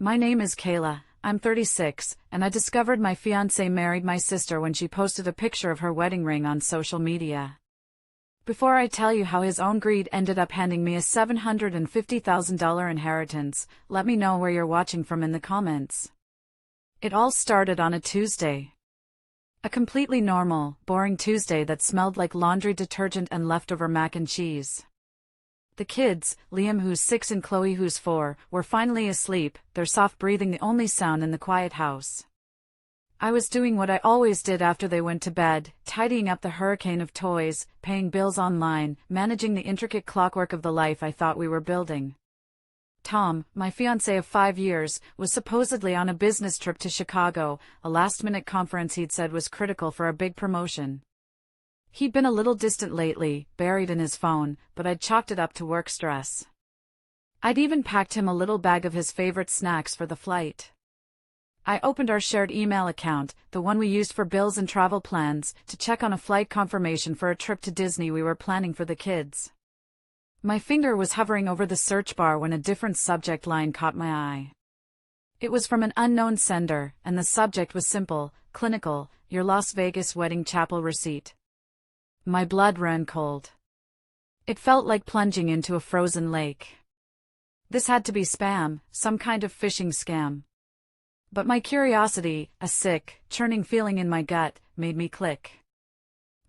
My name is Kayla, I'm 36, and I discovered my fiancé married my sister when she posted a picture of her wedding ring on social media. Before I tell you how his own greed ended up handing me a $750,000 inheritance, let me know where you're watching from in the comments. It all started on a Tuesday. A completely normal, boring Tuesday that smelled like laundry detergent and leftover mac and cheese. The kids, Liam who's 6 and Chloe who's 4, were finally asleep, their soft breathing the only sound in the quiet house. I was doing what I always did after they went to bed, tidying up the hurricane of toys, paying bills online, managing the intricate clockwork of the life I thought we were building. Tom, my fiancé of 5 years, was supposedly on a business trip to Chicago, a last-minute conference he'd said was critical for a big promotion. He'd been a little distant lately, buried in his phone, but I'd chalked it up to work stress. I'd even packed him a little bag of his favorite snacks for the flight. I opened our shared email account, the one we used for bills and travel plans, to check on a flight confirmation for a trip to Disney we were planning for the kids. My finger was hovering over the search bar when a different subject line caught my eye. It was from an unknown sender, and the subject was simple, clinical, your Las Vegas wedding chapel receipt. My blood ran cold. It felt like plunging into a frozen lake. This had to be spam, some kind of phishing scam. But my curiosity, a sick, churning feeling in my gut, made me click.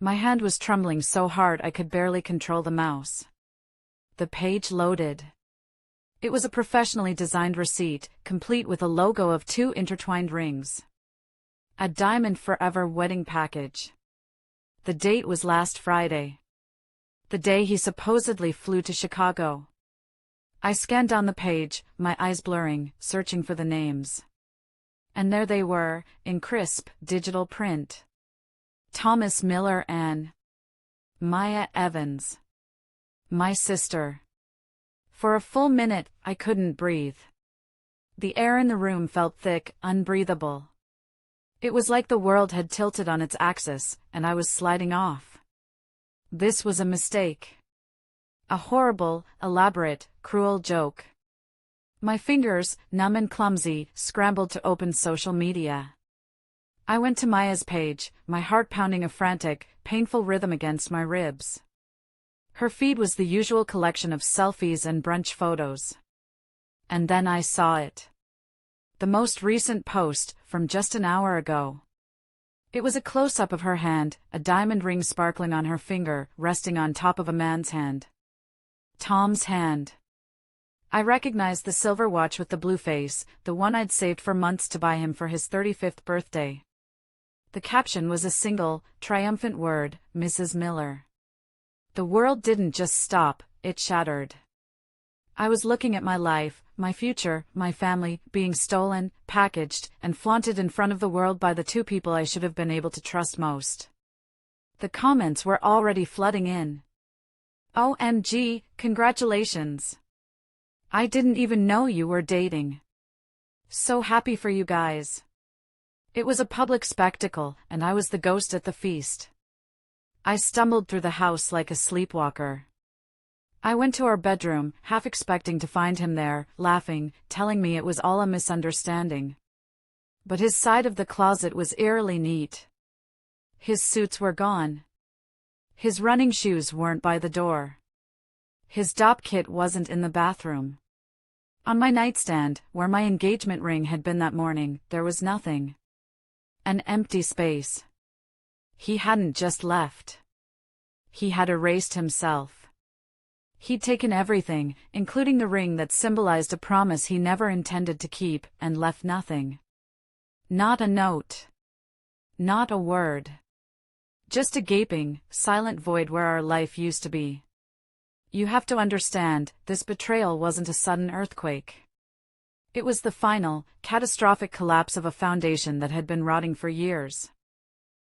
My hand was trembling so hard I could barely control the mouse. The page loaded. It was a professionally designed receipt, complete with a logo of 2 intertwined rings. A Diamond Forever wedding package. The date was last Friday. The day he supposedly flew to Chicago. I scanned down the page, my eyes blurring, searching for the names. And there they were, in crisp, digital print. Thomas Miller and Maya Evans. My sister. For a full minute, I couldn't breathe. The air in the room felt thick, unbreathable. It was like the world had tilted on its axis, and I was sliding off. This was a mistake. A horrible, elaborate, cruel joke. My fingers, numb and clumsy, scrambled to open social media. I went to Maya's page, my heart pounding a frantic, painful rhythm against my ribs. Her feed was the usual collection of selfies and brunch photos. And then I saw it. The most recent post, from just an hour ago. It was a close-up of her hand, a diamond ring sparkling on her finger, resting on top of a man's hand. Tom's hand. I recognized the silver watch with the blue face, the one I'd saved for months to buy him for his 35th birthday. The caption was a single, triumphant word, Mrs. Miller. The world didn't just stop, it shattered. I was looking at my life, my future, my family, being stolen, packaged, and flaunted in front of the world by the 2 people I should have been able to trust most. The comments were already flooding in. OMG, congratulations. I didn't even know you were dating. So happy for you guys. It was a public spectacle, and I was the ghost at the feast. I stumbled through the house like a sleepwalker. I went to our bedroom, half expecting to find him there, laughing, telling me it was all a misunderstanding. But his side of the closet was eerily neat. His suits were gone. His running shoes weren't by the door. His dop kit wasn't in the bathroom. On my nightstand, where my engagement ring had been that morning, there was nothing. An empty space. He hadn't just left. He had erased himself. He'd taken everything, including the ring that symbolized a promise he never intended to keep, and left nothing. Not a note. Not a word. Just a gaping, silent void where our life used to be. You have to understand, this betrayal wasn't a sudden earthquake. It was the final, catastrophic collapse of a foundation that had been rotting for years.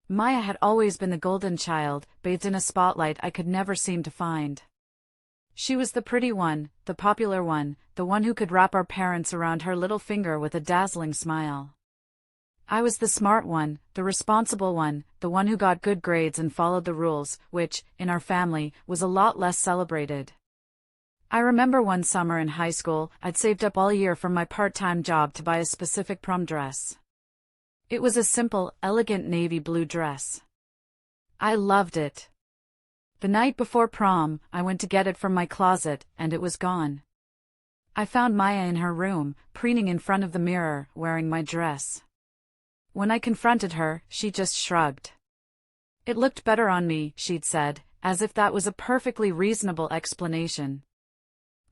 Maya had always been the golden child, bathed in a spotlight I could never seem to find. She was the pretty one, the popular one, the one who could wrap our parents around her little finger with a dazzling smile. I was the smart one, the responsible one, the one who got good grades and followed the rules, which, in our family, was a lot less celebrated. I remember one summer in high school, I'd saved up all year from my part-time job to buy a specific prom dress. It was a simple, elegant navy blue dress. I loved it. The night before prom, I went to get it from my closet, and it was gone. I found Maya in her room, preening in front of the mirror, wearing my dress. When I confronted her, she just shrugged. "It looked better on me," she'd said, as if that was a perfectly reasonable explanation.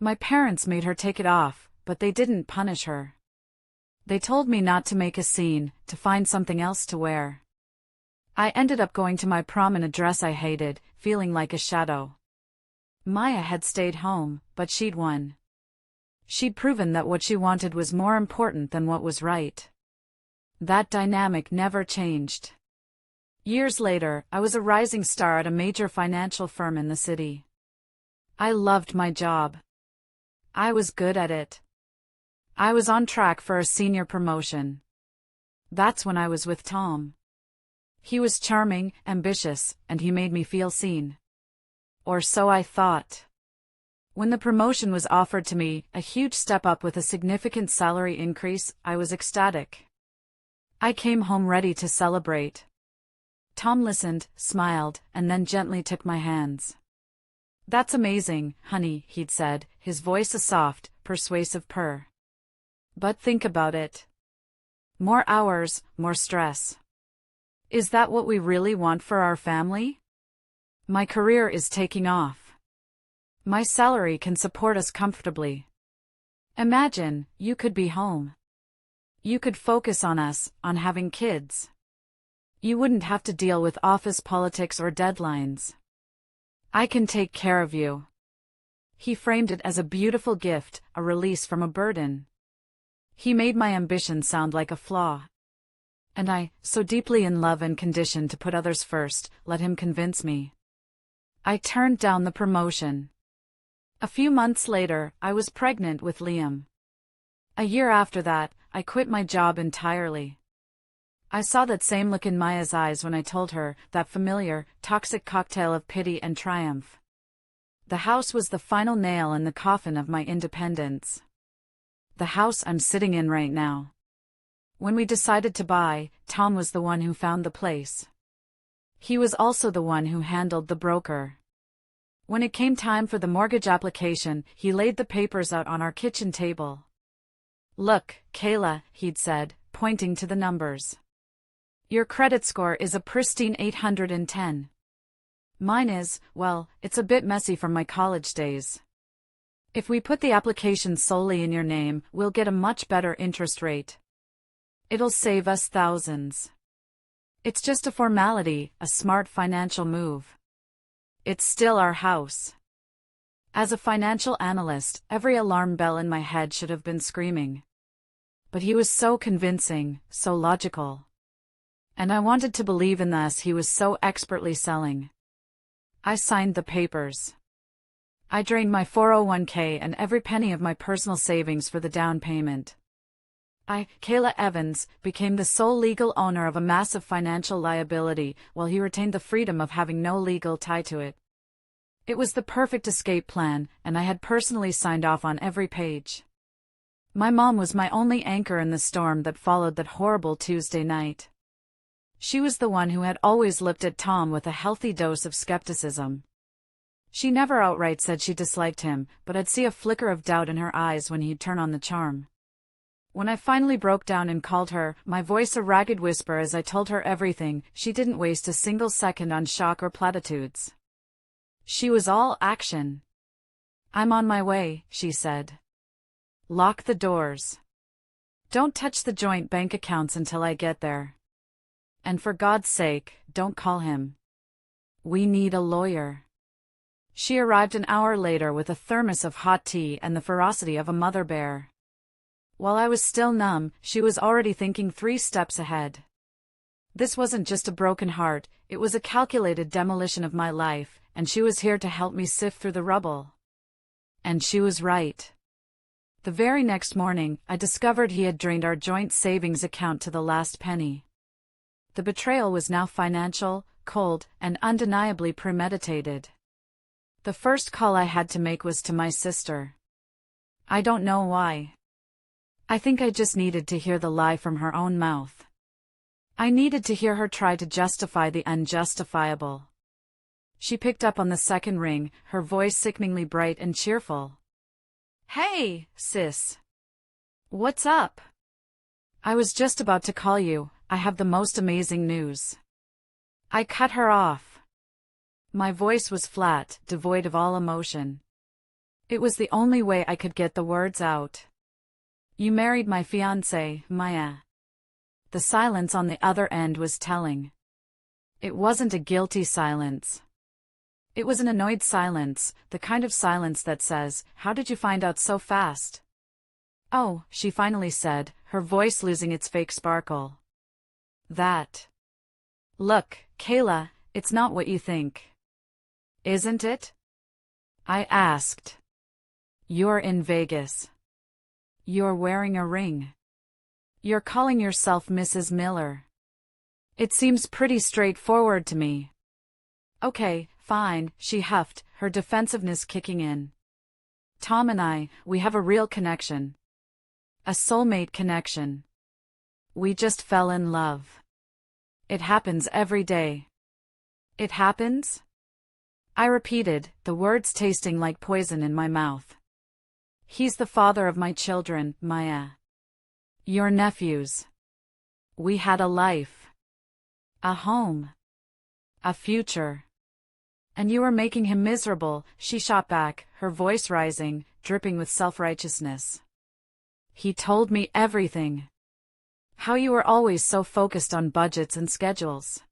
My parents made her take it off, but they didn't punish her. They told me not to make a scene, to find something else to wear. I ended up going to my prom in a dress I hated, feeling like a shadow. Maya had stayed home, but she'd won. She'd proven that what she wanted was more important than what was right. That dynamic never changed. Years later, I was a rising star at a major financial firm in the city. I loved my job. I was good at it. I was on track for a senior promotion. That's when I was with Tom. He was charming, ambitious, and he made me feel seen. Or so I thought. When the promotion was offered to me, a huge step up with a significant salary increase, I was ecstatic. I came home ready to celebrate. Tom listened, smiled, and then gently took my hands. "That's amazing, honey," he'd said, his voice a soft, persuasive purr. "But think about it. More hours, more stress. Is that what we really want for our family? My career is taking off. My salary can support us comfortably. Imagine, you could be home. You could focus on us, on having kids. You wouldn't have to deal with office politics or deadlines. I can take care of you." He framed it as a beautiful gift, a release from a burden. He made my ambition sound like a flaw. And I, so deeply in love and conditioned to put others first, let him convince me. I turned down the promotion. A few months later, I was pregnant with Liam. A year after that, I quit my job entirely. I saw that same look in Maya's eyes when I told her, that familiar, toxic cocktail of pity and triumph. The house was the final nail in the coffin of my independence. The house I'm sitting in right now. When we decided to buy, Tom was the one who found the place. He was also the one who handled the broker. When it came time for the mortgage application, he laid the papers out on our kitchen table. "Look, Kayla," he'd said, pointing to the numbers. "Your credit score is a pristine 810. Mine is, well, it's a bit messy from my college days. If we put the application solely in your name, we'll get a much better interest rate. It'll save us thousands. It's just a formality, a smart financial move. It's still our house." As a financial analyst, every alarm bell in my head should have been screaming. But he was so convincing, so logical. And I wanted to believe in this he was so expertly selling. I signed the papers. I drained my 401k and every penny of my personal savings for the down payment. I, Kayla Evans, became the sole legal owner of a massive financial liability, while he retained the freedom of having no legal tie to it. It was the perfect escape plan, and I had personally signed off on every page. My mom was my only anchor in the storm that followed that horrible Tuesday night. She was the one who had always looked at Tom with a healthy dose of skepticism. She never outright said she disliked him, but I'd see a flicker of doubt in her eyes when he'd turn on the charm. When I finally broke down and called her, my voice a ragged whisper as I told her everything, she didn't waste a single second on shock or platitudes. She was all action. "I'm on my way," she said. "Lock the doors. Don't touch the joint bank accounts until I get there. And for God's sake, don't call him. We need a lawyer." She arrived an hour later with a thermos of hot tea and the ferocity of a mother bear. While I was still numb, she was already thinking 3 steps ahead. This wasn't just a broken heart, it was a calculated demolition of my life, and she was here to help me sift through the rubble. And she was right. The very next morning, I discovered he had drained our joint savings account to the last penny. The betrayal was now financial, cold, and undeniably premeditated. The first call I had to make was to my sister. I don't know why. I think I just needed to hear the lie from her own mouth. I needed to hear her try to justify the unjustifiable. She picked up on the second ring, her voice sickeningly bright and cheerful. "Hey, sis. What's up? I was just about to call you, I have the most amazing news." I cut her off. My voice was flat, devoid of all emotion. It was the only way I could get the words out. "You married my fiancé, Maya." The silence on the other end was telling. It wasn't a guilty silence. It was an annoyed silence, the kind of silence that says, "How did you find out so fast?" "Oh," she finally said, her voice losing its fake sparkle. "That. Look, Kayla, it's not what you think." "Isn't it?" I asked. "You're in Vegas. You're wearing a ring. You're calling yourself Mrs. Miller. It seems pretty straightforward to me." "Okay, fine," she huffed, her defensiveness kicking in. "Tom and I, we have a real connection. A soulmate connection. We just fell in love. It happens every day." "It happens?" I repeated, the words tasting like poison in my mouth. "He's the father of my children, Maya. Your nephews. We had a life. A home. A future. And you were making him miserable," she shot back, her voice rising, dripping with self-righteousness. "He told me everything. How you were always so focused on budgets and schedules.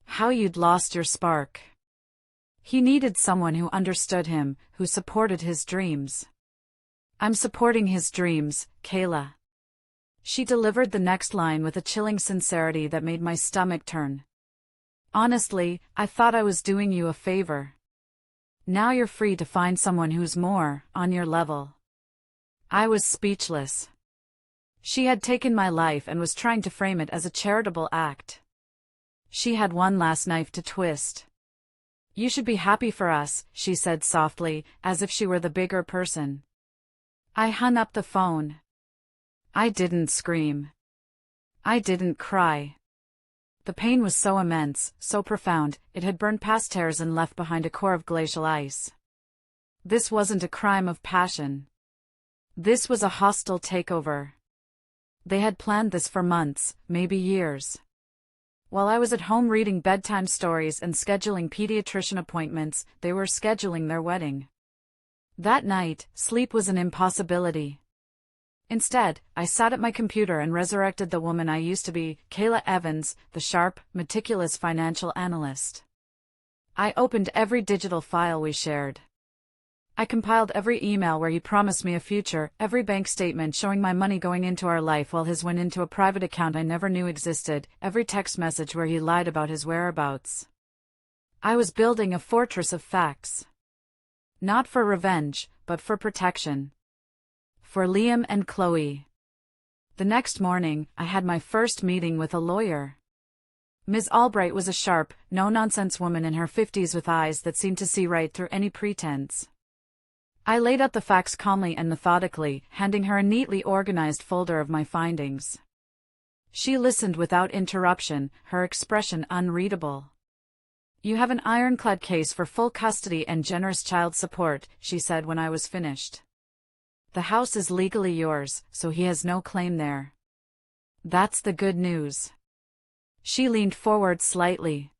How you'd lost your spark. He needed someone who understood him, who supported his dreams." "I'm supporting his dreams, Kayla." She delivered the next line with a chilling sincerity that made my stomach turn. "Honestly, I thought I was doing you a favor. Now you're free to find someone who's more on your level." I was speechless. She had taken my life and was trying to frame it as a charitable act. She had one last knife to twist. "You should be happy for us," she said softly, as if she were the bigger person. I hung up the phone. I didn't scream. I didn't cry. The pain was so immense, so profound, it had burned past tears and left behind a core of glacial ice. This wasn't a crime of passion. This was a hostile takeover. They had planned this for months, maybe years. While I was at home reading bedtime stories and scheduling pediatrician appointments, they were scheduling their wedding. That night, sleep was an impossibility. Instead, I sat at my computer and resurrected the woman I used to be, Kayla Evans, the sharp, meticulous financial analyst. I opened every digital file we shared. I compiled every email where he promised me a future, every bank statement showing my money going into our life while his went into a private account I never knew existed, every text message where he lied about his whereabouts. I was building a fortress of facts. Not for revenge, but for protection. For Liam and Chloe. The next morning, I had my first meeting with a lawyer. Ms. Albright was a sharp, no-nonsense woman in her 50s with eyes that seemed to see right through any pretense. I laid out the facts calmly and methodically, handing her a neatly organized folder of my findings. She listened without interruption, her expression unreadable. "You have an ironclad case for full custody and generous child support," she said when I was finished. "The house is legally yours, so he has no claim there. That's the good news." She leaned forward slightly.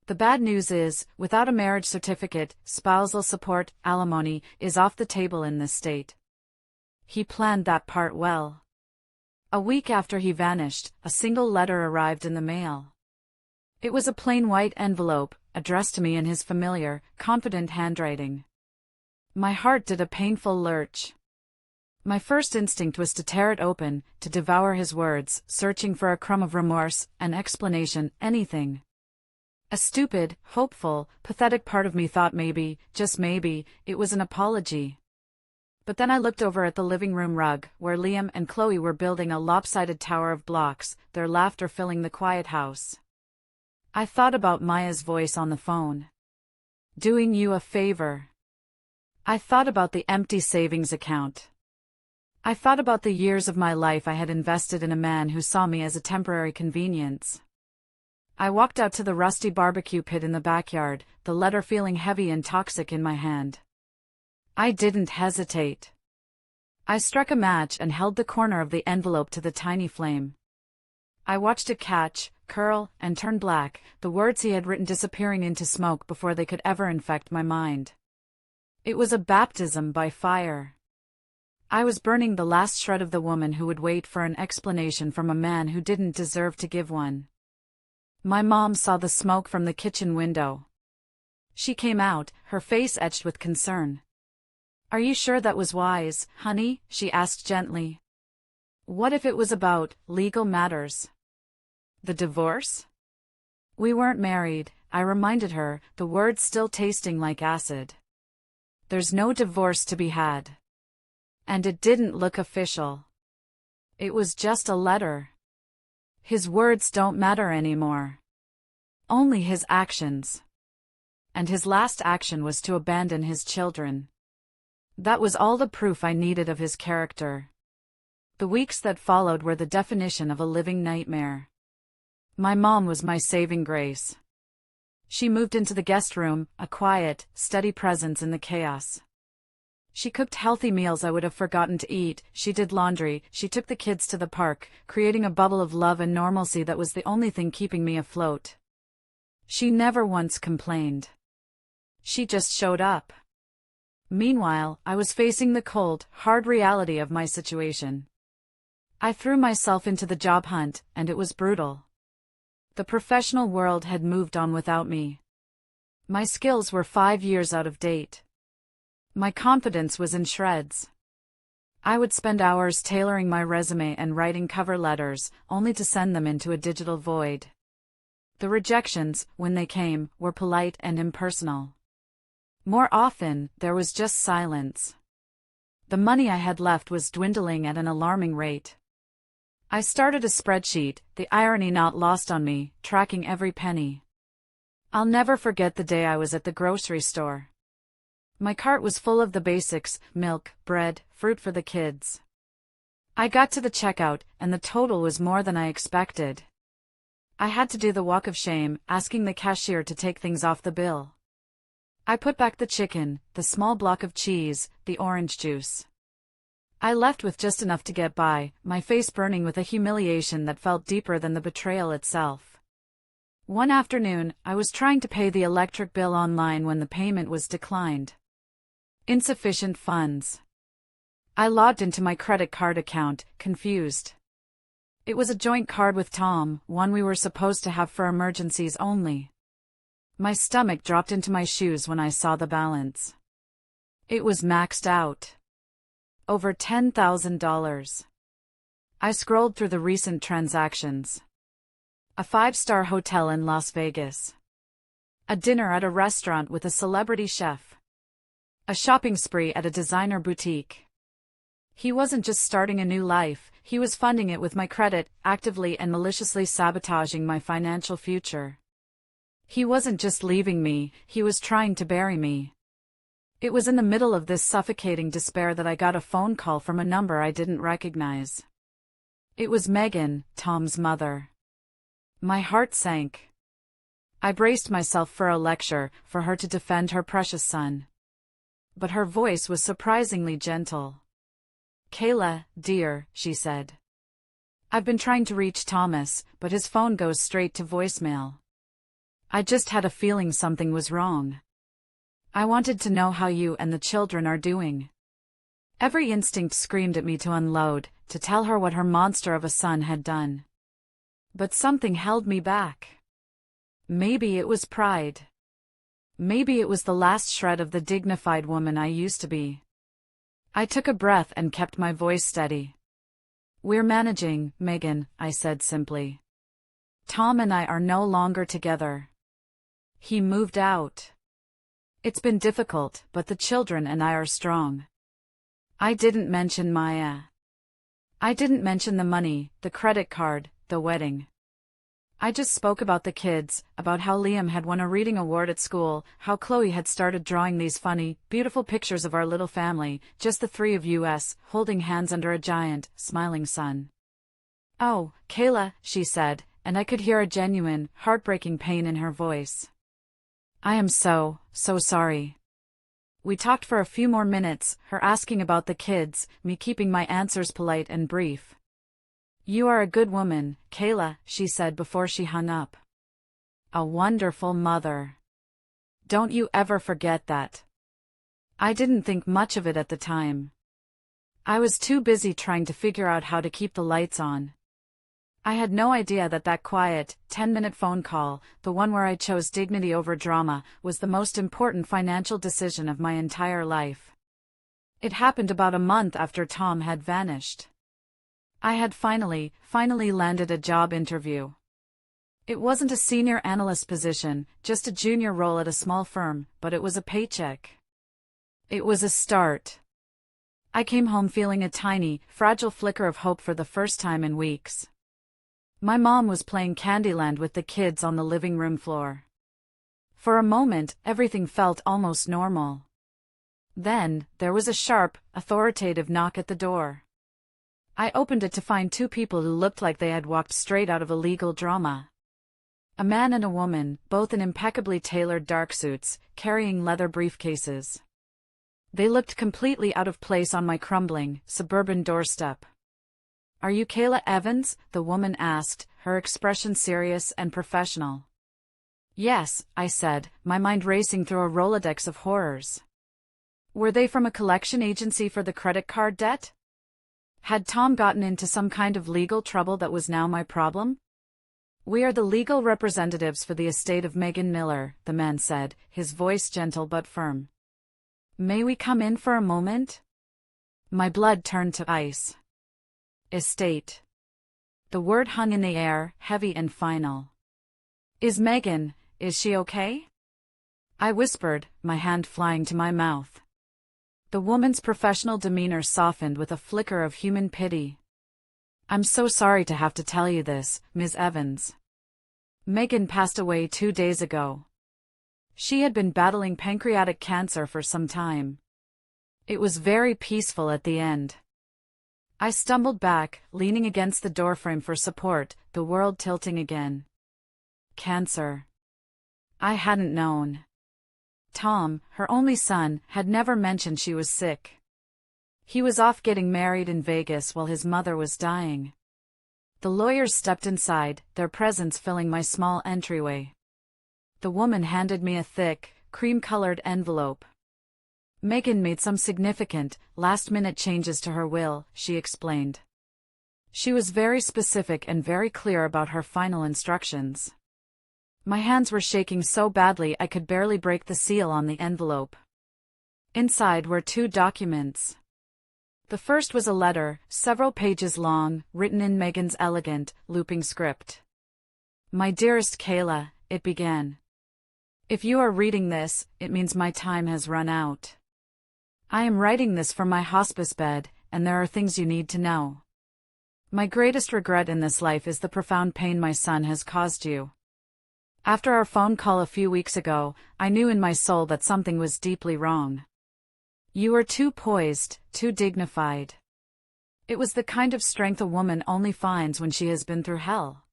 "The bad news is, without a marriage certificate, spousal support, alimony, is off the table in this state." He planned that part well. A week after he vanished, a single letter arrived in the mail. It was a plain white envelope, addressed to me in his familiar, confident handwriting. My heart did a painful lurch. My first instinct was to tear it open, to devour his words, searching for a crumb of remorse, an explanation, anything. A stupid, hopeful, pathetic part of me thought maybe, just maybe, it was an apology. But then I looked over at the living room rug, where Liam and Chloe were building a lopsided tower of blocks, their laughter filling the quiet house. I thought about Maya's voice on the phone. Doing you a favor. I thought about the empty savings account. I thought about the years of my life I had invested in a man who saw me as a temporary convenience. I walked out to the rusty barbecue pit in the backyard, the letter feeling heavy and toxic in my hand. I didn't hesitate. I struck a match and held the corner of the envelope to the tiny flame. I watched it catch, curl, and turn black, the words he had written disappearing into smoke before they could ever infect my mind. It was a baptism by fire. I was burning the last shred of the woman who would wait for an explanation from a man who didn't deserve to give one. My mom saw the smoke from the kitchen window. She came out, her face etched with concern. "Are you sure that was wise, honey?" she asked gently. "What if it was about legal matters? The divorce?" "We weren't married," I reminded her, the words still tasting like acid. "There's no divorce to be had." And it didn't look official. It was just a letter. His words don't matter anymore. Only his actions. And his last action was to abandon his children. That was all the proof I needed of his character. The weeks that followed were the definition of a living nightmare. My mom was my saving grace. She moved into the guest room, a quiet, steady presence in the chaos. She cooked healthy meals I would have forgotten to eat, she did laundry, she took the kids to the park, creating a bubble of love and normalcy that was the only thing keeping me afloat. She never once complained. She just showed up. Meanwhile, I was facing the cold, hard reality of my situation. I threw myself into the job hunt, and it was brutal. The professional world had moved on without me. My skills were 5 years out of date. My confidence was in shreds. I would spend hours tailoring my resume and writing cover letters, only to send them into a digital void. The rejections, when they came, were polite and impersonal. More often, there was just silence. The money I had left was dwindling at an alarming rate. I started a spreadsheet, the irony not lost on me, tracking every penny. I'll never forget the day I was at the grocery store. My cart was full of the basics: milk, bread, fruit for the kids. I got to the checkout, and the total was more than I expected. I had to do the walk of shame, asking the cashier to take things off the bill. I put back the chicken, the small block of cheese, the orange juice. I left with just enough to get by, my face burning with a humiliation that felt deeper than the betrayal itself. One afternoon, I was trying to pay the electric bill online when the payment was declined. Insufficient funds. I logged into my credit card account, confused. It was a joint card with Tom, one we were supposed to have for emergencies only. My stomach dropped into my shoes when I saw the balance. It was maxed out. Over $10,000. I scrolled through the recent transactions. A 5-star hotel in Las Vegas. A dinner at a restaurant with a celebrity chef. A shopping spree at a designer boutique. He wasn't just starting a new life, he was funding it with my credit, actively and maliciously sabotaging my financial future. He wasn't just leaving me, he was trying to bury me. It was in the middle of this suffocating despair that I got a phone call from a number I didn't recognize. It was Megan, Tom's mother. My heart sank. I braced myself for a lecture, for her to defend her precious son. But her voice was surprisingly gentle. "Kayla, dear," she said. "I've been trying to reach Thomas, but his phone goes straight to voicemail. I just had a feeling something was wrong. I wanted to know how you and the children are doing." Every instinct screamed at me to unload, to tell her what her monster of a son had done. But something held me back. Maybe it was pride. Maybe it was the last shred of the dignified woman I used to be. I took a breath and kept my voice steady. "We're managing, Megan," I said simply. "Tom and I are no longer together. He moved out. It's been difficult, but the children and I are strong." I didn't mention Maya. I didn't mention the money, the credit card, the wedding. I just spoke about the kids, about how Liam had won a reading award at school, how Chloe had started drawing these funny, beautiful pictures of our little family, just the three of us, holding hands under a giant, smiling sun. "Oh, Kayla," she said, and I could hear a genuine, heartbreaking pain in her voice. "I am so sorry." We talked for a few more minutes, her asking about the kids, me keeping my answers polite and brief. "You are a good woman, Kayla," she said before she hung up. "A wonderful mother. Don't you ever forget that." I didn't think much of it at the time. I was too busy trying to figure out how to keep the lights on. I had no idea that quiet, 10-minute phone call, the one where I chose dignity over drama, was the most important financial decision of my entire life. It happened about a month after Tom had vanished. I had finally landed a job interview. It wasn't a senior analyst position, just a junior role at a small firm, but it was a paycheck. It was a start. I came home feeling a tiny, fragile flicker of hope for the first time in weeks. My mom was playing Candyland with the kids on the living room floor. For a moment, everything felt almost normal. Then, there was a sharp, authoritative knock at the door. I opened it to find two people who looked like they had walked straight out of a legal drama. A man and a woman, both in impeccably tailored dark suits, carrying leather briefcases. They looked completely out of place on my crumbling, suburban doorstep. "Are you Kayla Evans?" the woman asked, her expression serious and professional. "Yes," I said, my mind racing through a Rolodex of horrors. Were they from a collection agency for the credit card debt? Had Tom gotten into some kind of legal trouble that was now my problem? "We are the legal representatives for the estate of Megan Miller," the man said, his voice gentle but firm. "May we come in for a moment?" My blood turned to ice. Estate. The word hung in the air, heavy and final. Is she okay?" I whispered, my hand flying to my mouth. The woman's professional demeanor softened with a flicker of human pity. "I'm so sorry to have to tell you this, Ms. Evans. Megan passed away 2 days ago. She had been battling pancreatic cancer for some time. It was very peaceful at the end." I stumbled back, leaning against the doorframe for support, the world tilting again. Cancer. I hadn't known. Tom, her only son, had never mentioned she was sick. He was off getting married in Vegas while his mother was dying. The lawyers stepped inside, their presence filling my small entryway. The woman handed me a thick, cream-colored envelope. "Megan made some significant, last-minute changes to her will," she explained. She was very specific and very clear about her final instructions. My hands were shaking so badly I could barely break the seal on the envelope. Inside were 2 documents. The first was a letter, several pages long, written in Megan's elegant, looping script. "My dearest Kayla," it began. "If you are reading this, it means my time has run out. I am writing this from my hospice bed, and there are things you need to know. My greatest regret in this life is the profound pain my son has caused you. After our phone call a few weeks ago, I knew in my soul that something was deeply wrong. You were too poised, too dignified. It was the kind of strength a woman only finds when she has been through hell.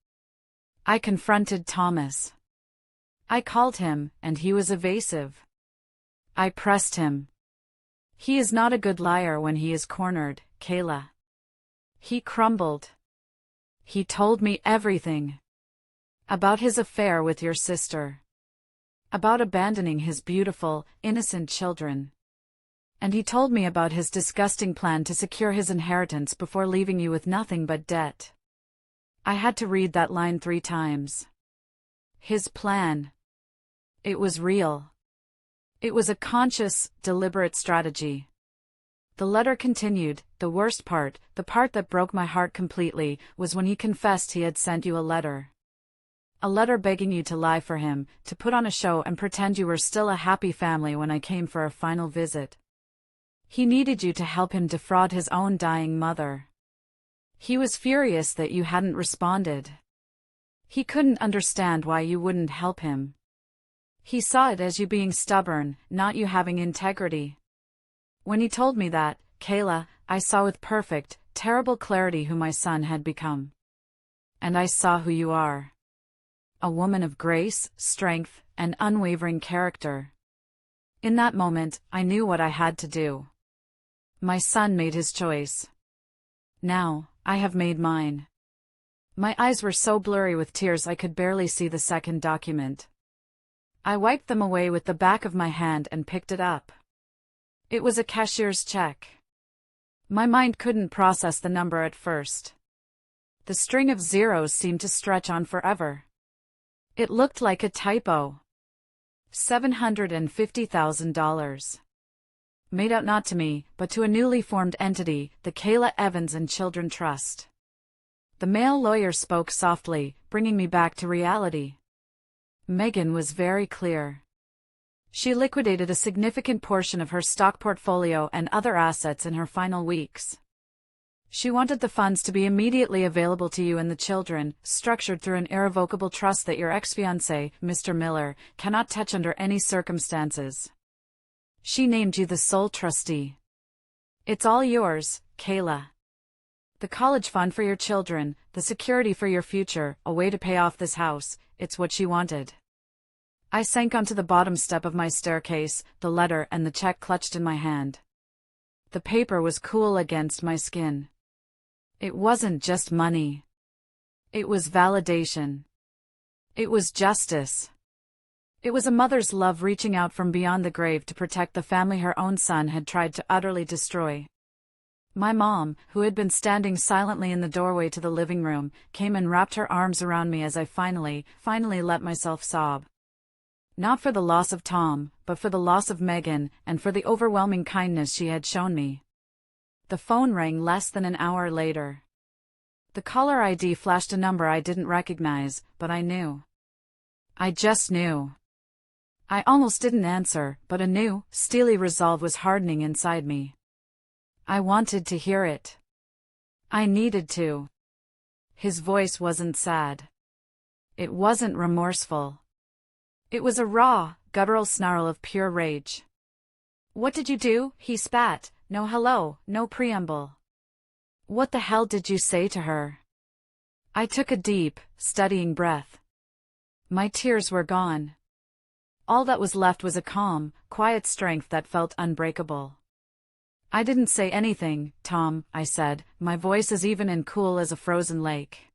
I confronted Thomas. I called him, and he was evasive. I pressed him. He is not a good liar when he is cornered, Kayla. He crumbled. He told me everything. About his affair with your sister. About abandoning his beautiful, innocent children. And he told me about his disgusting plan to secure his inheritance before leaving you with nothing but debt. I had to read that line 3 times. His plan. It was real. It was a conscious, deliberate strategy. The letter continued. The worst part, the part that broke my heart completely, was when he confessed he had sent you a letter. A letter begging you to lie for him, to put on a show and pretend you were still a happy family when I came for a final visit. He needed you to help him defraud his own dying mother. He was furious that you hadn't responded. He couldn't understand why you wouldn't help him. He saw it as you being stubborn, not you having integrity. When he told me that, Kayla, I saw with perfect, terrible clarity who my son had become. And I saw who you are. A woman of grace, strength, and unwavering character. In that moment, I knew what I had to do. My son made his choice. Now, I have made mine. My eyes were so blurry with tears I could barely see the second document. I wiped them away with the back of my hand and picked it up. It was a cashier's check. My mind couldn't process the number at first. The string of zeros seemed to stretch on forever. It looked like a typo. $750,000. Made out not to me, but to a newly formed entity, the Kayla Evans and Children Trust. The male lawyer spoke softly, bringing me back to reality. Megan was very clear. She liquidated a significant portion of her stock portfolio and other assets in her final weeks. She wanted the funds to be immediately available to you and the children, structured through an irrevocable trust that your ex-fiancé, Mr. Miller, cannot touch under any circumstances. She named you the sole trustee. It's all yours, Kayla. The college fund for your children, the security for your future, a way to pay off this house, it's what she wanted. I sank onto the bottom step of my staircase, the letter and the check clutched in my hand. The paper was cool against my skin. It wasn't just money. It was validation. It was justice. It was a mother's love reaching out from beyond the grave to protect the family her own son had tried to utterly destroy. My mom, who had been standing silently in the doorway to the living room, came and wrapped her arms around me as I finally let myself sob. Not for the loss of Tom, but for the loss of Megan, and for the overwhelming kindness she had shown me. The phone rang less than an hour later. The caller ID flashed a number I didn't recognize, but I knew. I just knew. I almost didn't answer, but a new, steely resolve was hardening inside me. I wanted to hear it. I needed to. His voice wasn't sad. It wasn't remorseful. It was a raw, guttural snarl of pure rage. "What did you do?" he spat. No hello, no preamble. "What the hell did you say to her?" I took a deep, steadying breath. My tears were gone. All that was left was a calm, quiet strength that felt unbreakable. "I didn't say anything, Tom," I said, my voice as even and cool as a frozen lake.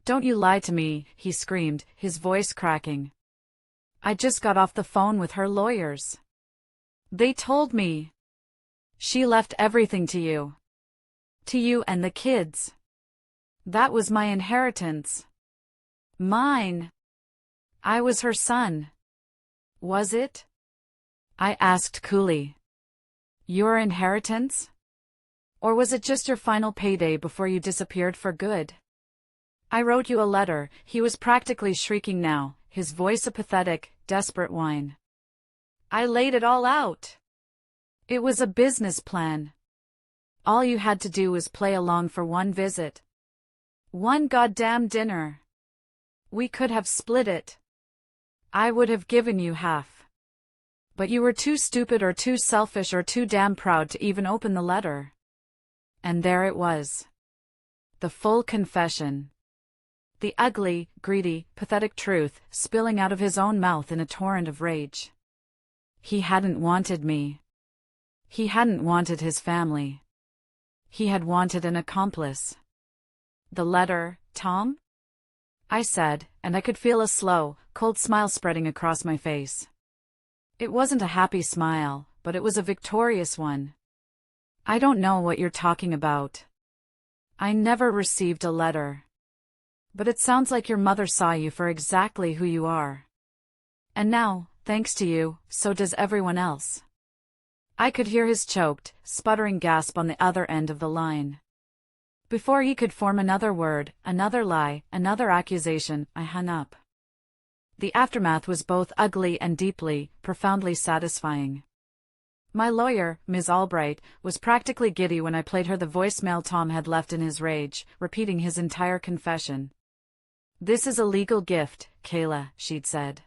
"Don't you lie to me," he screamed, his voice cracking. "I just got off the phone with her lawyers. They told me. She left everything to you. To you and the kids. That was my inheritance. Mine. I was her son. Was it?" I asked coolly. "Your inheritance? Or was it just your final payday before you disappeared for good?" "I wrote you a letter," he was practically shrieking now, his voice a pathetic, desperate whine. "I laid it all out. It was a business plan. All you had to do was play along for one visit. One goddamn dinner. We could have split it. I would have given you half. But you were too stupid or too selfish or too damn proud to even open the letter." And there it was. The full confession. The ugly, greedy, pathetic truth spilling out of his own mouth in a torrent of rage. He hadn't wanted me. He hadn't wanted his family. He had wanted an accomplice. "The letter, Tom?" I said, and I could feel a slow, cold smile spreading across my face. It wasn't a happy smile, but it was a victorious one. "I don't know what you're talking about. I never received a letter. But it sounds like your mother saw you for exactly who you are. And now, thanks to you, so does everyone else." I could hear his choked, sputtering gasp on the other end of the line. Before he could form another word, another lie, another accusation, I hung up. The aftermath was both ugly and deeply, profoundly satisfying. My lawyer, Ms. Albright, was practically giddy when I played her the voicemail Tom had left in his rage, repeating his entire confession. "This is a legal gift, Kayla," she'd said.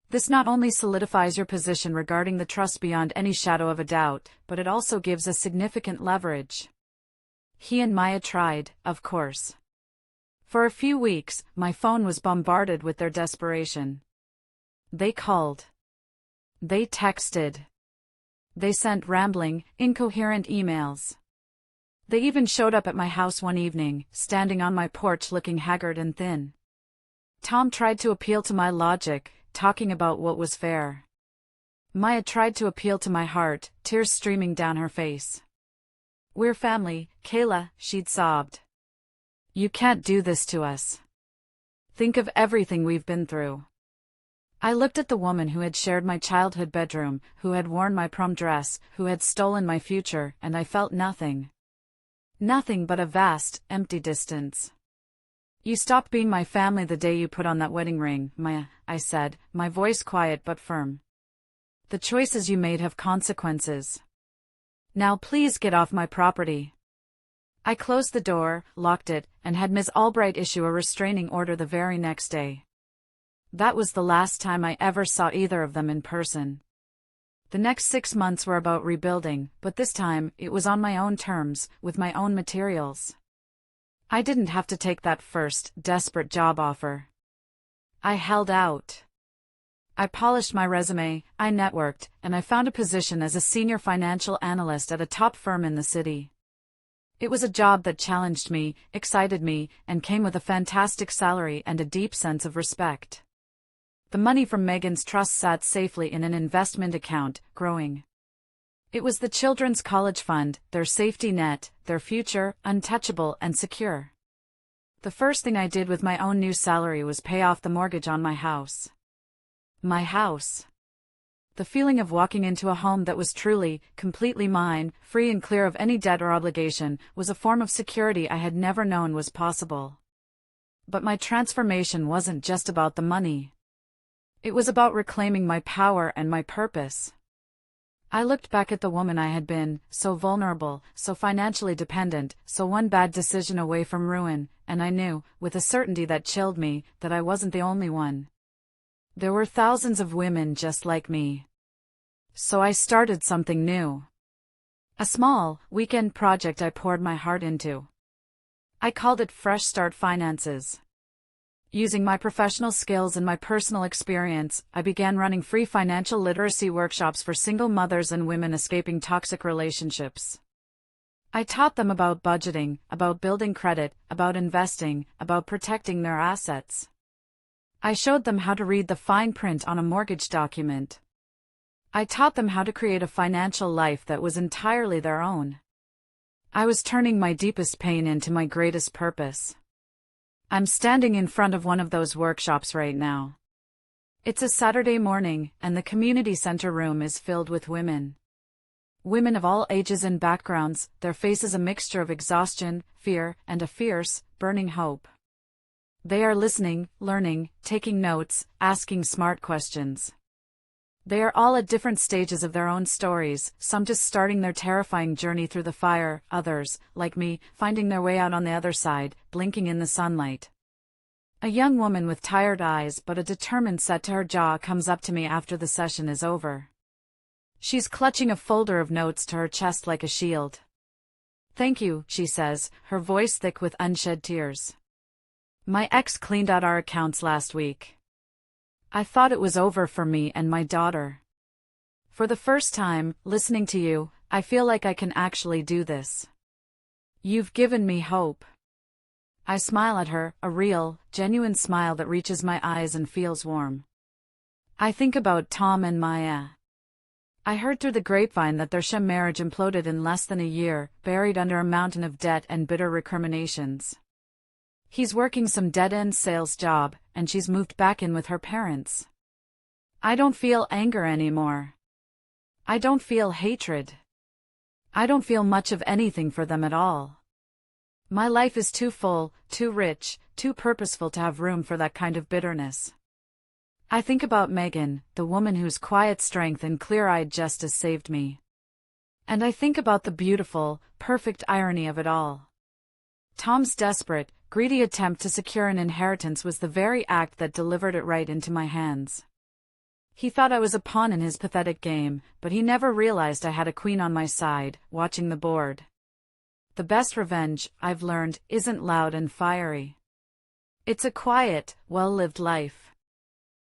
"This not only solidifies your position regarding the trust beyond any shadow of a doubt, but it also gives us significant leverage." He and Maya tried, of course. For a few weeks, my phone was bombarded with their desperation. They called. They texted. They sent rambling, incoherent emails. They even showed up at my house one evening, standing on my porch looking haggard and thin. Tom tried to appeal to my logic, talking about what was fair. Maya tried to appeal to my heart, tears streaming down her face. "We're family, Kayla," she'd sobbed. "You can't do this to us. Think of everything we've been through." I looked at the woman who had shared my childhood bedroom, who had worn my prom dress, who had stolen my future, and I felt nothing. Nothing but a vast, empty distance. "You stopped being my family the day you put on that wedding ring, Maya," I said, my voice quiet but firm. "The choices you made have consequences. Now please get off my property." I closed the door, locked it, and had Ms. Albright issue a restraining order the very next day. That was the last time I ever saw either of them in person. The next 6 months were about rebuilding, but this time, it was on my own terms, with my own materials. I didn't have to take that first, desperate job offer. I held out. I polished my resume, I networked, and I found a position as a senior financial analyst at a top firm in the city. It was a job that challenged me, excited me, and came with a fantastic salary and a deep sense of respect. The money from Megan's trust sat safely in an investment account, growing. It was the children's college fund, their safety net, their future, untouchable and secure. The first thing I did with my own new salary was pay off the mortgage on my house. My house. The feeling of walking into a home that was truly, completely mine, free and clear of any debt or obligation, was a form of security I had never known was possible. But my transformation wasn't just about the money. It was about reclaiming my power and my purpose. I looked back at the woman I had been, so vulnerable, so financially dependent, so one bad decision away from ruin, and I knew, with a certainty that chilled me, that I wasn't the only one. There were thousands of women just like me. So I started something new. A small, weekend project I poured my heart into. I called it Fresh Start Finances. Using my professional skills and my personal experience, I began running free financial literacy workshops for single mothers and women escaping toxic relationships. I taught them about budgeting, about building credit, about investing, about protecting their assets. I showed them how to read the fine print on a mortgage document. I taught them how to create a financial life that was entirely their own. I was turning my deepest pain into my greatest purpose. I'm standing in front of one of those workshops right now. It's a Saturday morning, and the community center room is filled with women. Women of all ages and backgrounds, their faces a mixture of exhaustion, fear, and a fierce, burning hope. They are listening, learning, taking notes, asking smart questions. They are all at different stages of their own stories, some just starting their terrifying journey through the fire, others, like me, finding their way out on the other side, blinking in the sunlight. A young woman with tired eyes but a determined set to her jaw comes up to me after the session is over. She's clutching a folder of notes to her chest like a shield. "Thank you," she says, her voice thick with unshed tears. "My ex cleaned out our accounts last week. I thought it was over for me and my daughter. For the first time, listening to you, I feel like I can actually do this. You've given me hope." I smile at her, a real, genuine smile that reaches my eyes and feels warm. I think about Tom and Maya. I heard through the grapevine that their sham marriage imploded in less than a year, buried under a mountain of debt and bitter recriminations. He's working some dead-end sales job, and she's moved back in with her parents. I don't feel anger anymore. I don't feel hatred. I don't feel much of anything for them at all. My life is too full, too rich, too purposeful to have room for that kind of bitterness. I think about Megan, the woman whose quiet strength and clear-eyed justice saved me. And I think about the beautiful, perfect irony of it all. Tom's desperate, greedy attempt to secure an inheritance was the very act that delivered it right into my hands. He thought I was a pawn in his pathetic game, but he never realized I had a queen on my side, watching the board. The best revenge, I've learned, isn't loud and fiery. It's a quiet, well-lived life.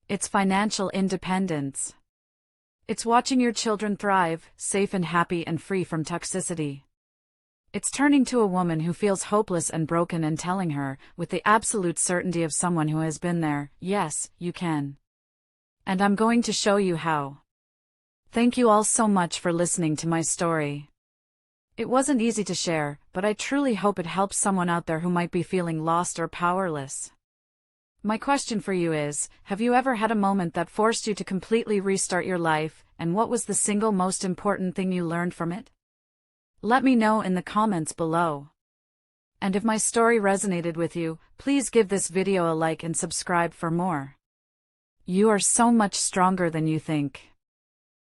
It's financial independence. It's watching your children thrive, safe and happy and free from toxicity. It's turning to a woman who feels hopeless and broken and telling her, with the absolute certainty of someone who has been there, yes, you can. And I'm going to show you how. Thank you all so much for listening to my story. It wasn't easy to share, but I truly hope it helps someone out there who might be feeling lost or powerless. My question for you is, have you ever had a moment that forced you to completely restart your life, and what was the single most important thing you learned from it? Let me know in the comments below. And if my story resonated with you, please give this video a like and subscribe for more. You are so much stronger than you think.